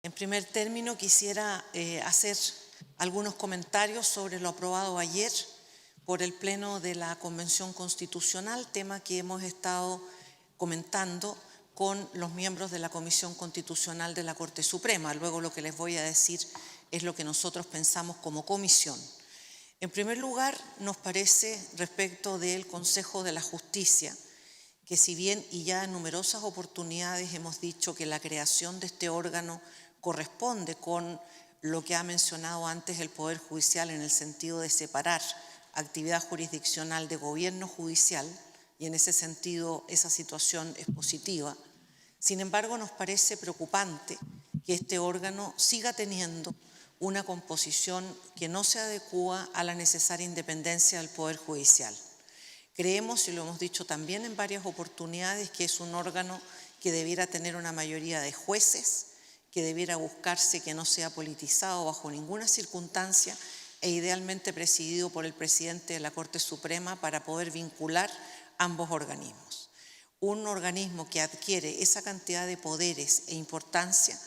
En primer término, quisiera hacer algunos comentarios sobre lo aprobado ayer por el Pleno de la Convención Constitucional, tema que hemos estado comentando con los miembros de la Comisión Constitucional de la Corte Suprema. Luego lo que les voy a decir es lo que nosotros pensamos como comisión. En primer lugar, nos parece, respecto del Consejo de la Justicia, que si bien y ya en numerosas oportunidades hemos dicho que la creación de este órgano corresponde con lo que ha mencionado antes el Poder Judicial en el sentido de separar actividad jurisdiccional de gobierno judicial, y en ese sentido esa situación es positiva. Sin embargo, nos parece preocupante que este órgano siga teniendo una composición que no se adecúa a la necesaria independencia del Poder Judicial. Creemos, y lo hemos dicho también en varias oportunidades, que es un órgano que debiera tener una mayoría de jueces, que debiera buscarse que no sea politizado bajo ninguna circunstancia e idealmente presidido por el presidente de la Corte Suprema para poder vincular ambos organismos. Un organismo que adquiere esa cantidad de poderes e importancia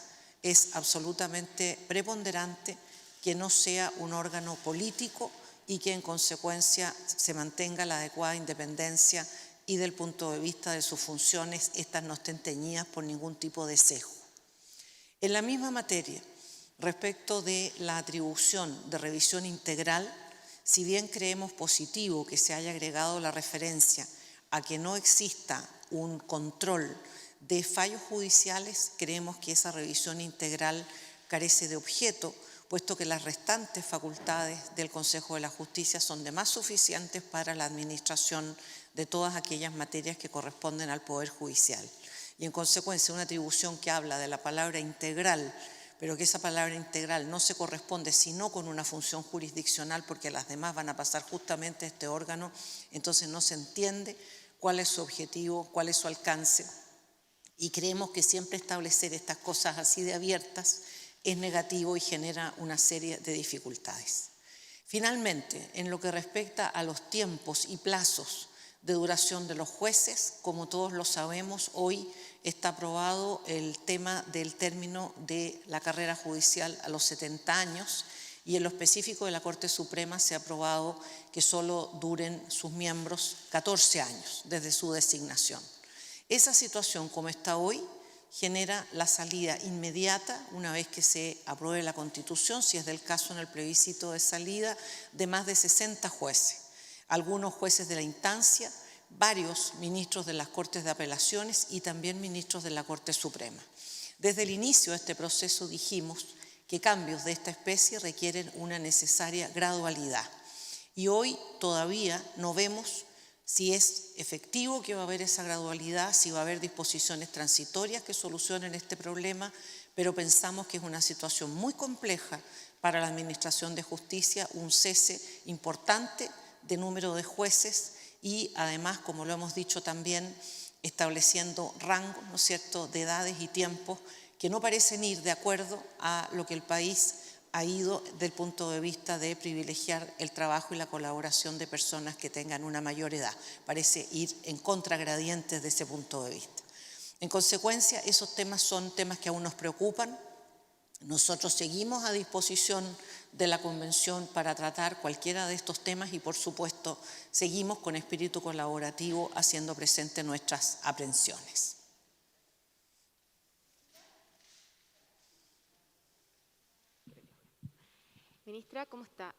es absolutamente preponderante que no sea un órgano político y que en consecuencia se mantenga la adecuada independencia y del punto de vista de sus funciones, estas no estén teñidas por ningún tipo de sesgo. En la misma materia, respecto de la atribución de revisión integral, si bien creemos positivo que se haya agregado la referencia a que no exista un control de fallos judiciales, creemos que esa revisión integral carece de objeto, puesto que las restantes facultades del Consejo de la Justicia son de más suficientes para la administración de todas aquellas materias que corresponden al Poder Judicial. Y en consecuencia, una atribución que habla de la palabra integral, pero que esa palabra integral no se corresponde sino con una función jurisdiccional, porque las demás van a pasar justamente a este órgano, entonces no se entiende cuál es su objetivo, cuál es su alcance, y creemos que siempre establecer estas cosas así de abiertas es negativo y genera una serie de dificultades. Finalmente, en lo que respecta a los tiempos y plazos de duración de los jueces, como todos lo sabemos, hoy está aprobado el tema del término de la carrera judicial a los 70 años y en lo específico de la Corte Suprema se ha aprobado que solo duren sus miembros 14 años desde su designación. Esa situación como está hoy genera la salida inmediata, una vez que se apruebe la Constitución, si es del caso en el plebiscito de salida, de más de 60 jueces. Algunos jueces de la instancia, varios ministros de las Cortes de Apelaciones y también ministros de la Corte Suprema. Desde el inicio de este proceso dijimos que cambios de esta especie requieren una necesaria gradualidad. Y hoy todavía no vemos si es efectivo que va a haber esa gradualidad, si va a haber disposiciones transitorias que solucionen este problema, pero pensamos que es una situación muy compleja para la Administración de Justicia, un cese importante de número de jueces y además, como lo hemos dicho también, estableciendo rangos, ¿no es cierto?, de edades y tiempos que no parecen ir de acuerdo a lo que el país ha ido desde el punto de vista de privilegiar el trabajo y la colaboración de personas que tengan una mayor edad. Parece ir en contragradientes de ese punto de vista. En consecuencia, esos temas son temas que aún nos preocupan. Nosotros seguimos a disposición de la Convención para tratar cualquiera de estos temas y, por supuesto, seguimos con espíritu colaborativo haciendo presente nuestras aprehensiones. Ministra, ¿cómo está?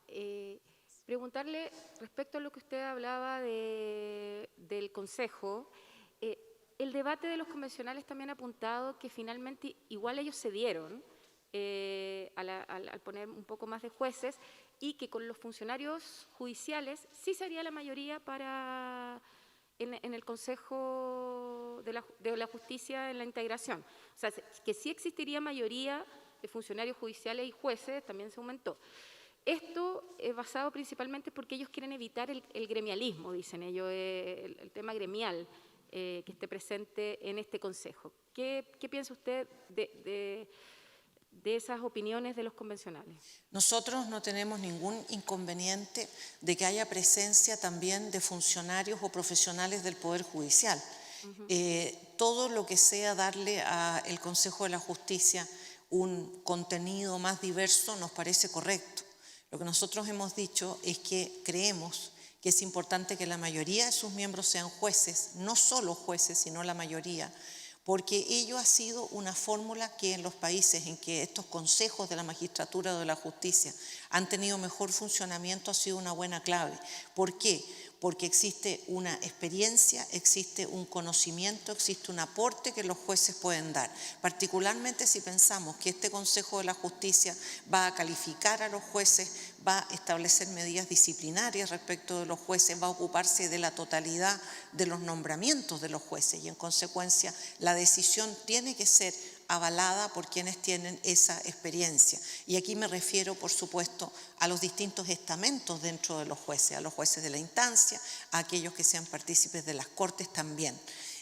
Preguntarle respecto a lo que usted hablaba del Consejo, el debate de los convencionales también ha apuntado que finalmente igual ellos cedieron al poner un poco más de jueces y que con los funcionarios judiciales sí sería la mayoría en el Consejo de la Justicia en la integración. O sea, que sí existiría mayoría de funcionarios judiciales y jueces, también se aumentó. Esto es basado principalmente porque ellos quieren evitar el gremialismo, dicen ellos, el tema gremial que esté presente en este Consejo. ¿Qué piensa usted de esas opiniones de los convencionales? Nosotros no tenemos ningún inconveniente de que haya presencia también de funcionarios o profesionales del Poder Judicial. Todo lo que sea darle al Consejo de la Justicia un contenido más diverso nos parece correcto. Lo que nosotros hemos dicho es que creemos que es importante que la mayoría de sus miembros sean jueces, no solo jueces, sino la mayoría, porque ello ha sido una fórmula que en los países en que estos consejos de la magistratura o de la justicia han tenido mejor funcionamiento ha sido una buena clave. ¿Por qué? Porque existe una experiencia, existe un conocimiento, existe un aporte que los jueces pueden dar. Particularmente si pensamos que este Consejo de la Justicia va a calificar a los jueces, va a establecer medidas disciplinarias respecto de los jueces, va a ocuparse de la totalidad de los nombramientos de los jueces y en consecuencia la decisión tiene que ser avalada por quienes tienen esa experiencia. Y aquí me refiero, por supuesto, a los distintos estamentos dentro de los jueces, a los jueces de la instancia, a aquellos que sean partícipes de las cortes también.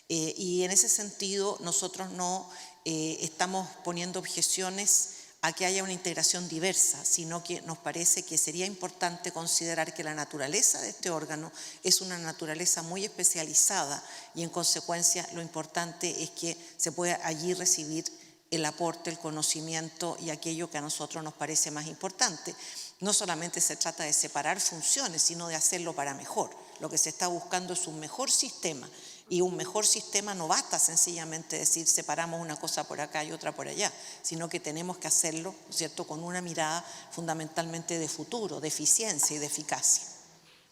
Y en ese sentido, nosotros no estamos poniendo objeciones a que haya una integración diversa, sino que nos parece que sería importante considerar que la naturaleza de este órgano es una naturaleza muy especializada y en consecuencia lo importante es que se pueda allí recibir el aporte, el conocimiento y aquello que a nosotros nos parece más importante. No solamente se trata de separar funciones, sino de hacerlo para mejor. Lo que se está buscando es un mejor sistema. Y un mejor sistema no basta sencillamente decir separamos una cosa por acá y otra por allá, sino que tenemos que hacerlo, ¿cierto?, con una mirada fundamentalmente de futuro, de eficiencia y de eficacia.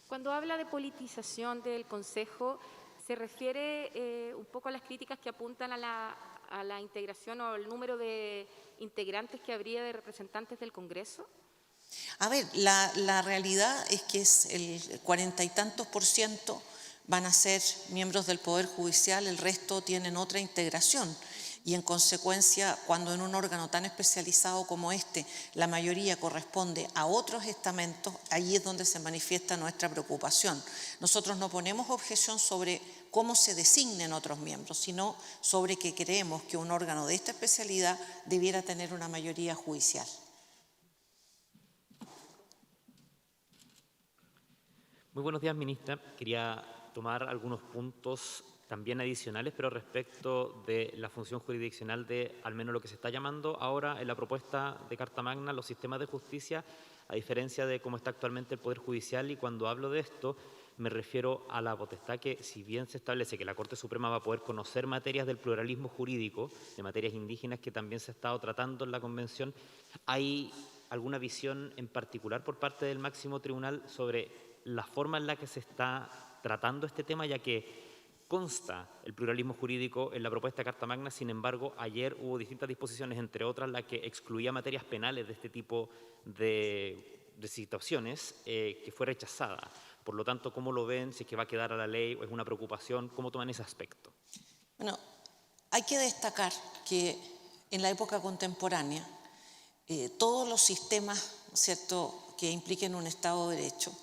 Cuando habla de politización del Consejo, ¿se refiere un poco a las críticas que apuntan a la integración o el número de integrantes que habría de representantes del Congreso? A ver, la realidad es que es el 40 y tantos % van a ser miembros del Poder Judicial, el resto tienen otra integración. Y en consecuencia, cuando en un órgano tan especializado como este, la mayoría corresponde a otros estamentos, allí es donde se manifiesta nuestra preocupación. Nosotros no ponemos objeción sobre cómo se designen otros miembros, sino sobre que creemos que un órgano de esta especialidad debiera tener una mayoría judicial. Muy buenos días, ministra. Quería tomar algunos puntos también adicionales, pero respecto de la función jurisdiccional de al menos lo que se está llamando ahora en la propuesta de Carta Magna los sistemas de justicia, a diferencia de cómo está actualmente el Poder Judicial. Y cuando hablo de esto me refiero a la potestad que, si bien se establece que la Corte Suprema va a poder conocer materias del pluralismo jurídico, de materias indígenas que también se ha estado tratando en la Convención, ¿hay alguna visión en particular por parte del máximo tribunal sobre la forma en la que se está tratando este tema, ya que consta el pluralismo jurídico en la propuesta de Carta Magna? Sin embargo, ayer hubo distintas disposiciones, entre otras la que excluía materias penales de este tipo de situaciones, que fue rechazada. Por lo tanto, ¿cómo lo ven? Si es que va a quedar a la ley o es una preocupación, ¿cómo toman ese aspecto? Bueno, hay que destacar que en la época contemporánea todos los sistemas, ¿cierto?, que impliquen un Estado de Derecho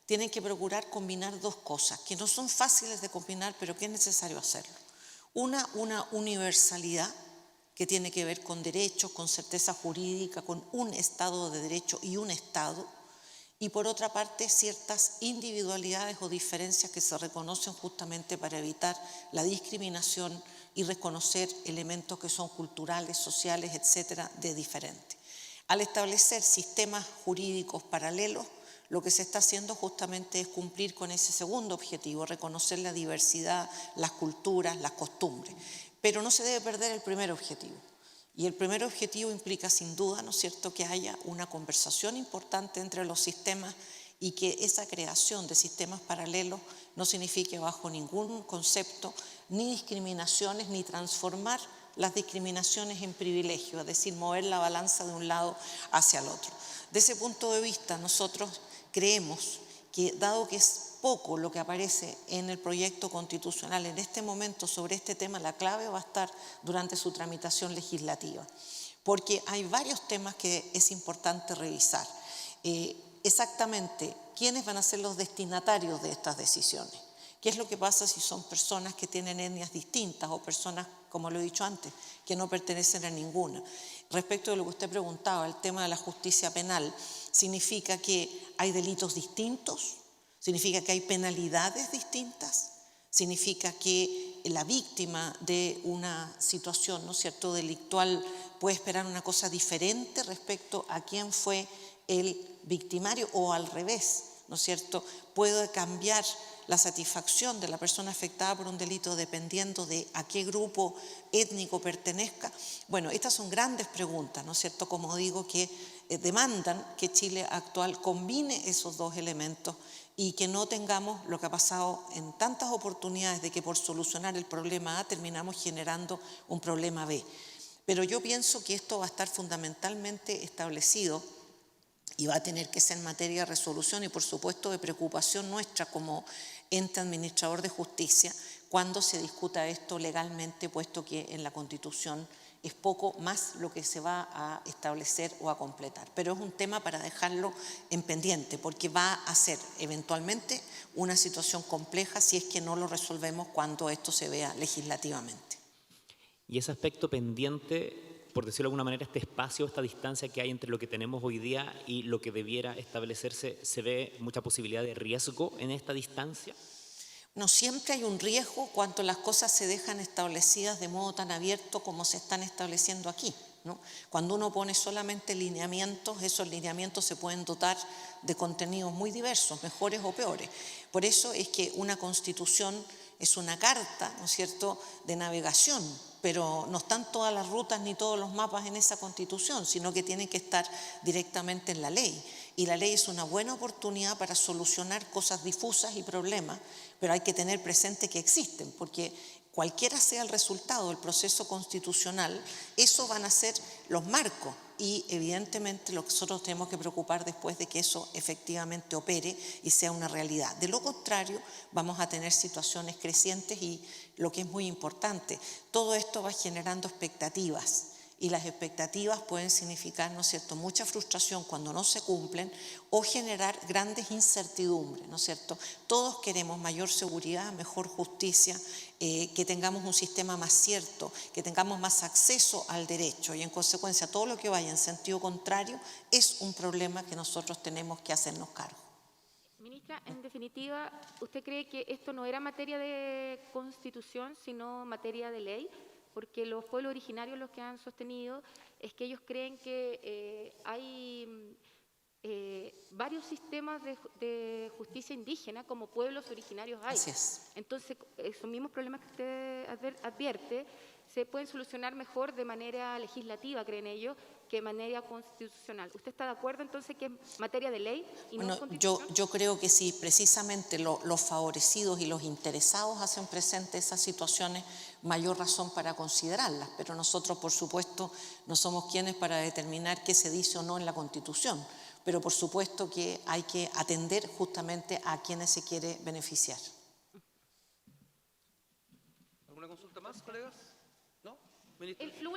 tienen que procurar combinar dos cosas que no son fáciles de combinar, pero que es necesario hacerlo. Una universalidad que tiene que ver con derechos, con certeza jurídica, con un Estado de Derecho y un Estado, y por otra parte ciertas individualidades o diferencias que se reconocen justamente para evitar la discriminación y reconocer elementos que son culturales, sociales, etcétera, de diferente. Al establecer sistemas jurídicos paralelos, lo que se está haciendo justamente es cumplir con ese segundo objetivo, reconocer la diversidad, las culturas, las costumbres. Pero no se debe perder el primer objetivo. Y el primer objetivo implica sin duda, ¿no es cierto?, que haya una conversación importante entre los sistemas y que esa creación de sistemas paralelos no signifique bajo ningún concepto ni discriminaciones ni transformar las discriminaciones en privilegio, es decir, mover la balanza de un lado hacia el otro. De ese punto de vista, nosotros creemos que, dado que es poco lo que aparece en el proyecto constitucional en este momento sobre este tema, la clave va a estar durante su tramitación legislativa, porque hay varios temas que es importante revisar. Exactamente, ¿quiénes van a ser los destinatarios de estas decisiones? ¿Qué es lo que pasa si son personas que tienen etnias distintas o personas, como lo he dicho antes, que no pertenecen a ninguna? Respecto de lo que usted preguntaba, el tema de la justicia penal, ¿significa que hay delitos distintos? ¿Significa que hay penalidades distintas? ¿Significa que la víctima de una situación, ¿no es cierto?, delictual puede esperar una cosa diferente respecto a quién fue el victimario o al revés, ¿no es cierto?, puede cambiar la satisfacción de la persona afectada por un delito dependiendo de a qué grupo étnico pertenezca. Bueno, estas son grandes preguntas, ¿no es cierto?, como digo, que demandan que Chile actual combine esos dos elementos y que no tengamos lo que ha pasado en tantas oportunidades de que por solucionar el problema A terminamos generando un problema B. Pero yo pienso que esto va a estar fundamentalmente establecido y va a tener que ser materia de resolución y por supuesto de preocupación nuestra como ente administrador de justicia cuando se discuta esto legalmente, puesto que en la Constitución es poco más lo que se va a establecer o a completar. Pero es un tema para dejarlo en pendiente, porque va a ser eventualmente una situación compleja si es que no lo resolvemos cuando esto se vea legislativamente. Y ese aspecto pendiente, por decirlo de alguna manera, este espacio, esta distancia que hay entre lo que tenemos hoy día y lo que debiera establecerse, ¿se ve mucha posibilidad de riesgo en esta distancia? No siempre hay un riesgo cuando las cosas se dejan establecidas de modo tan abierto como se están estableciendo aquí, ¿no? Cuando uno pone solamente lineamientos, esos lineamientos se pueden dotar de contenidos muy diversos, mejores o peores. Por eso es que una constitución es una carta, ¿no es cierto?, de navegación, pero no están todas las rutas ni todos los mapas en esa constitución, sino que tienen que estar directamente en la ley. Y la ley es una buena oportunidad para solucionar cosas difusas y problemas, pero hay que tener presente que existen, porque cualquiera sea el resultado del proceso constitucional, eso van a ser los marcos y evidentemente lo que nosotros tenemos que preocupar después de que eso efectivamente opere y sea una realidad. De lo contrario, vamos a tener situaciones crecientes y lo que es muy importante, todo esto va generando expectativas. Y las expectativas pueden significar, ¿no es cierto?, mucha frustración cuando no se cumplen o generar grandes incertidumbres, ¿no es cierto? Todos queremos mayor seguridad, mejor justicia, que tengamos un sistema más cierto, que tengamos más acceso al derecho y en consecuencia todo lo que vaya en sentido contrario es un problema que nosotros tenemos que hacernos cargo. Ministra, en definitiva, ¿usted cree que esto no era materia de constitución, sino materia de ley? Porque los pueblos originarios los que han sostenido es que ellos creen que hay varios sistemas de justicia indígena como pueblos originarios hay. Así es. Entonces, esos mismos problemas que usted advierte se pueden solucionar mejor de manera legislativa, creen ellos, que de manera constitucional. ¿Usted está de acuerdo entonces que es materia de ley y no constitución? Yo creo que si precisamente los favorecidos y los interesados hacen presente esas situaciones, mayor razón para considerarlas, pero nosotros por supuesto no somos quienes para determinar qué se dice o no en la Constitución, pero por supuesto que hay que atender justamente a quienes se quiere beneficiar. ¿Alguna consulta más, colegas? ¿No? Lo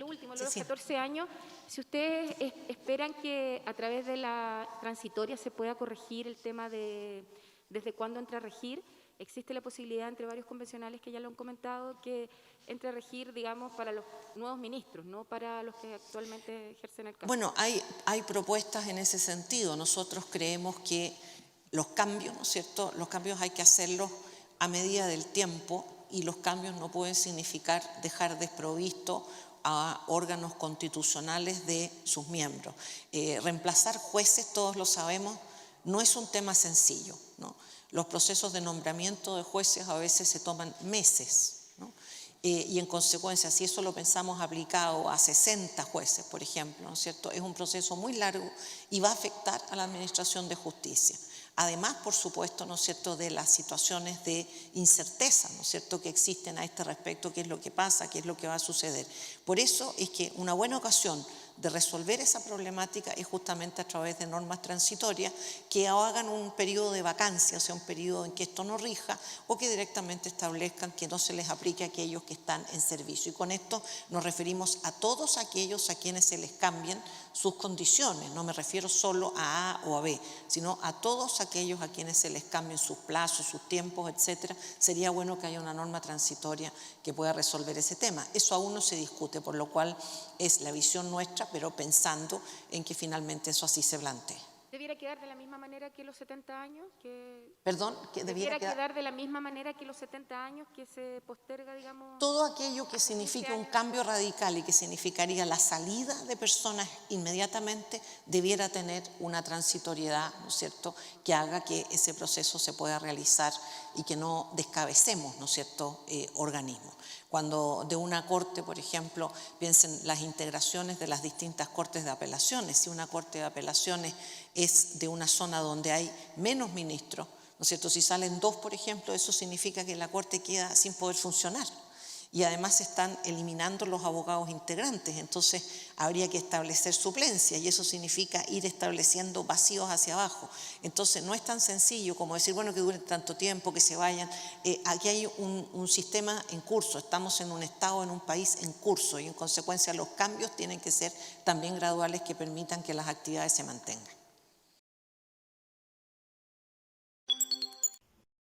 último, los 14 años, si ustedes esperan que a través de la transitoria se pueda corregir el tema de desde cuándo entra a regir, existe la posibilidad entre varios convencionales que ya lo han comentado que entre a regir, digamos, para los nuevos ministros, no para los que actualmente ejercen el cargo. Bueno, hay propuestas en ese sentido. Nosotros creemos que los cambios, ¿no es cierto?, los cambios hay que hacerlos a medida del tiempo y los cambios no pueden significar dejar desprovisto a órganos constitucionales de sus miembros. Reemplazar jueces, todos lo sabemos, no es un tema sencillo, ¿no? Los procesos de nombramiento de jueces a veces se toman meses, ¿no? Y en consecuencia, si eso lo pensamos aplicado a 60 jueces, por ejemplo, ¿no es cierto?, es un proceso muy largo y va a afectar a la administración de justicia. Además, por supuesto, ¿no es cierto?, de las situaciones de incerteza, ¿no es cierto?, que existen a este respecto, qué es lo que pasa, qué es lo que va a suceder. Por eso es que una buena ocasión de resolver esa problemática es justamente a través de normas transitorias que hagan un periodo de vacancia, o sea, un periodo en que esto no rija o que directamente establezcan que no se les aplique a aquellos que están en servicio. Y con esto nos referimos a todos aquellos a quienes se les cambien sus condiciones. No me refiero solo a A o a B, sino a todos aquellos a quienes se les cambien sus plazos, sus tiempos, etcétera. Sería bueno que haya una norma transitoria que pueda resolver ese tema. Eso aún no se discute, por lo cual es la visión nuestra, pero pensando en que finalmente eso así se plantee. Debiera quedar de la misma manera que los 70 años? Perdón, que debiera quedar de la misma manera que los 70 años que se posterga, digamos? Todo aquello que signifique un cambio radical y que significaría la salida de personas inmediatamente debiera tener una transitoriedad, ¿no es cierto?, que haga que ese proceso se pueda realizar y que no descabecemos, ¿no es cierto?, organismos. Cuando de una corte, por ejemplo, piensen las integraciones de las distintas cortes de apelaciones. Si una corte de apelaciones es de una zona donde hay menos ministros, ¿no es cierto? Si salen 2, por ejemplo, eso significa que la corte queda sin poder funcionar. Y además se están eliminando los abogados integrantes, entonces habría que establecer suplencia y eso significa ir estableciendo vacíos hacia abajo. Entonces no es tan sencillo como decir, bueno, que duren tanto tiempo, que se vayan. Aquí hay un sistema en curso, estamos en un estado, en un país en curso y en consecuencia los cambios tienen que ser también graduales que permitan que las actividades se mantengan.